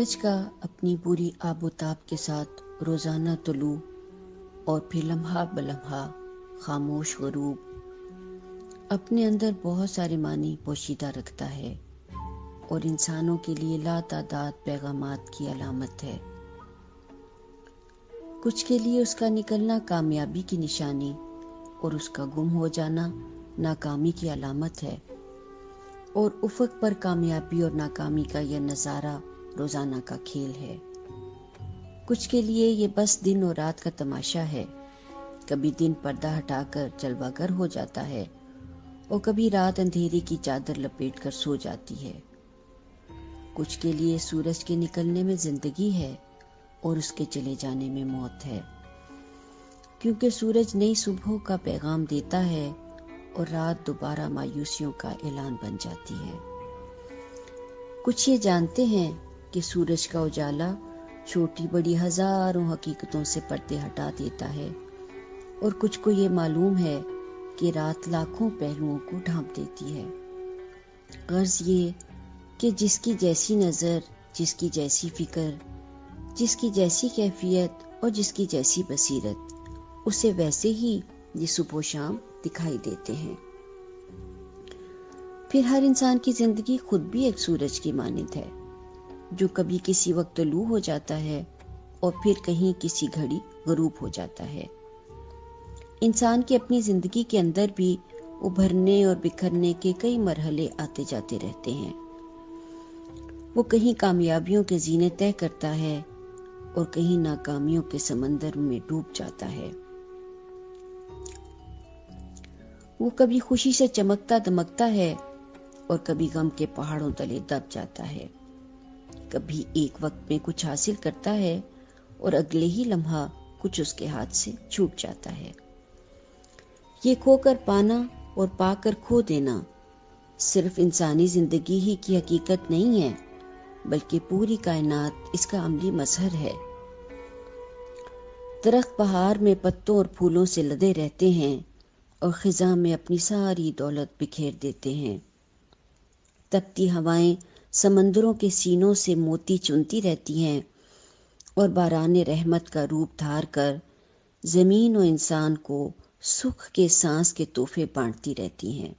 سورج کا اپنی پوری آب و تاب کے ساتھ روزانہ طلوع اور پھر لمحہ بلمحہ خاموش غروب اپنے اندر بہت سارے معنی پوشیدہ رکھتا ہے اور انسانوں کے لیے لا تعداد پیغامات کی علامت ہے۔ کچھ کے لیے اس کا نکلنا کامیابی کی نشانی اور اس کا گم ہو جانا ناکامی کی علامت ہے، اور افق پر کامیابی اور ناکامی کا یہ نظارہ روزانہ کا کھیل ہے۔ کچھ کے لیے یہ بس دن اور رات کا تماشا ہے، کبھی دن پردہ ہٹا کر جلوہ گر ہو جاتا ہے اور کبھی رات اندھیرے کی چادر لپیٹ کر سو جاتی ہے۔ کچھ کے لیے سورج کے نکلنے میں زندگی ہے اور اس کے چلے جانے میں موت ہے، کیونکہ سورج نئی صبحوں کا پیغام دیتا ہے اور رات دوبارہ مایوسیوں کا اعلان بن جاتی ہے۔ کچھ یہ جانتے ہیں کہ سورج کا اجالا چھوٹی بڑی ہزاروں حقیقتوں سے پردے ہٹا دیتا ہے، اور کچھ کو یہ معلوم ہے کہ رات لاکھوں پہلوؤں کو ڈھانپ دیتی ہے۔ غرض یہ کہ جس کی جیسی نظر، جس کی جیسی فکر، جس کی جیسی کیفیت اور جس کی جیسی بصیرت، اسے ویسے ہی یہ صبح و شام دکھائی دیتے ہیں۔ پھر ہر انسان کی زندگی خود بھی ایک سورج کی مانند ہے، جو کبھی کسی وقت طلوع ہو جاتا ہے اور پھر کہیں کسی گھڑی غروب ہو جاتا ہے۔ انسان کی اپنی زندگی کے اندر بھی ابھرنے اور بکھرنے کے کئی مرحلے آتے جاتے رہتے ہیں۔ وہ کہیں کامیابیوں کے زینے طے کرتا ہے اور کہیں ناکامیوں کے سمندر میں ڈوب جاتا ہے۔ وہ کبھی خوشی سے چمکتا دمکتا ہے اور کبھی غم کے پہاڑوں تلے دب جاتا ہے۔ کبھی ایک وقت میں کچھ حاصل کرتا ہے اور اگلے ہی لمحہ کچھ اس کے ہاتھ سے چھوٹ جاتا ہے۔ یہ کھو کر پانا اور پا کر کھو دینا صرف انسانی زندگی ہی کی حقیقت نہیں ہے، بلکہ پوری کائنات اس کا عملی مظہر ہے۔ درخت بہار میں پتوں اور پھولوں سے لدے رہتے ہیں اور خزاں میں اپنی ساری دولت بکھیر دیتے ہیں۔ تپتی ہوائیں سمندروں کے سینوں سے موتی چنتی رہتی ہیں اور باران رحمت کا روپ دھار کر زمین و انسان کو سکھ کے سانس کے تحفے بانٹتی رہتی ہیں۔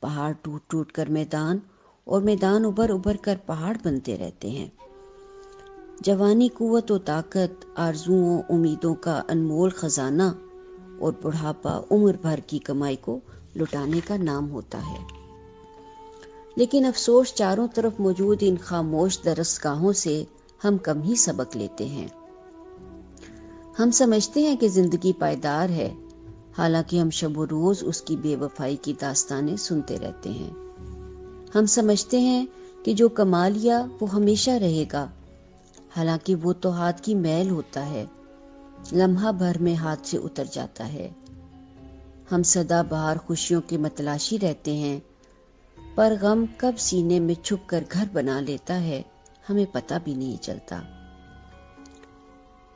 پہاڑ ٹوٹ ٹوٹ کر میدان اور میدان ابھر ابھر کر پہاڑ بنتے رہتے ہیں۔ جوانی قوت و طاقت، آرزوؤں امیدوں کا انمول خزانہ، اور بڑھاپا عمر بھر کی کمائی کو لٹانے کا نام ہوتا ہے۔ لیکن افسوس چاروں طرف موجود ان خاموش درسگاہوں سے ہم کم ہی سبق لیتے ہیں۔ ہم سمجھتے ہیں کہ زندگی پائیدار ہے، حالانکہ ہم شب و روز اس کی بے وفائی کی داستانیں سنتے رہتے ہیں۔ ہم سمجھتے ہیں کہ جو کما لیا وہ ہمیشہ رہے گا، حالانکہ وہ تو ہاتھ کی میل ہوتا ہے، لمحہ بھر میں ہاتھ سے اتر جاتا ہے۔ ہم سدا بہار خوشیوں کے متلاشی رہتے ہیں، پر غم کب سینے میں چھپ کر گھر بنا لیتا ہے ہمیں پتہ بھی نہیں چلتا۔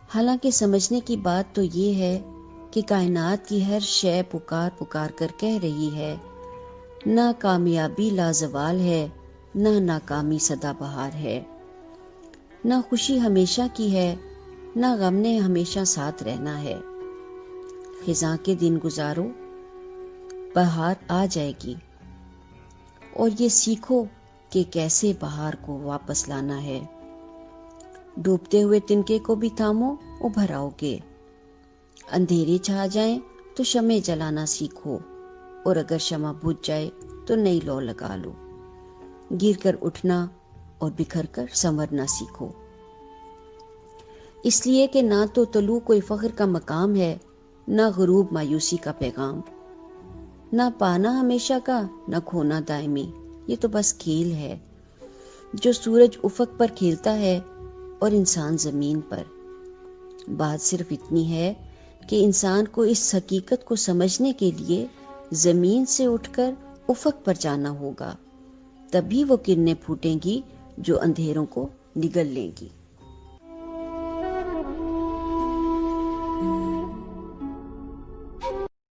حالانکہ سمجھنے کی بات تو یہ ہے کہ کائنات کی ہر شے پکار پکار کر کہہ رہی ہے، نہ کامیابی لازوال ہے، نہ ناکامی سدا بہار ہے، نہ خوشی ہمیشہ کی ہے، نہ غم نے ہمیشہ ساتھ رہنا ہے۔ خزاں کے دن گزارو، بہار آ جائے گی، اور یہ سیکھو کہ کیسے بہار کو واپس لانا ہے۔ ڈوبتے ہوئے تنکے کو بھی تھامو، ابھر آؤ گے۔ اندھیرے چھا جائیں تو شمع جلانا سیکھو، اور اگر شمع بجھ جائے تو نئی لو لگا لو۔ گر کر اٹھنا اور بکھر کر سنورنا سیکھو۔ اس لیے کہ نہ تو طلوع کوئی فخر کا مقام ہے، نہ غروب مایوسی کا پیغام، نہ پانا ہمیشہ کا، نہ کھونا دائمی۔ یہ تو بس کھیل ہے، جو سورج افق پر کھیلتا ہے اور انسان زمین پر۔ بات صرف اتنی ہے کہ انسان کو اس حقیقت کو سمجھنے کے لیے زمین سے اٹھ کر افق پر جانا ہوگا، تبھی وہ کرنیں پھوٹیں گی جو اندھیروں کو نگل لیں گی۔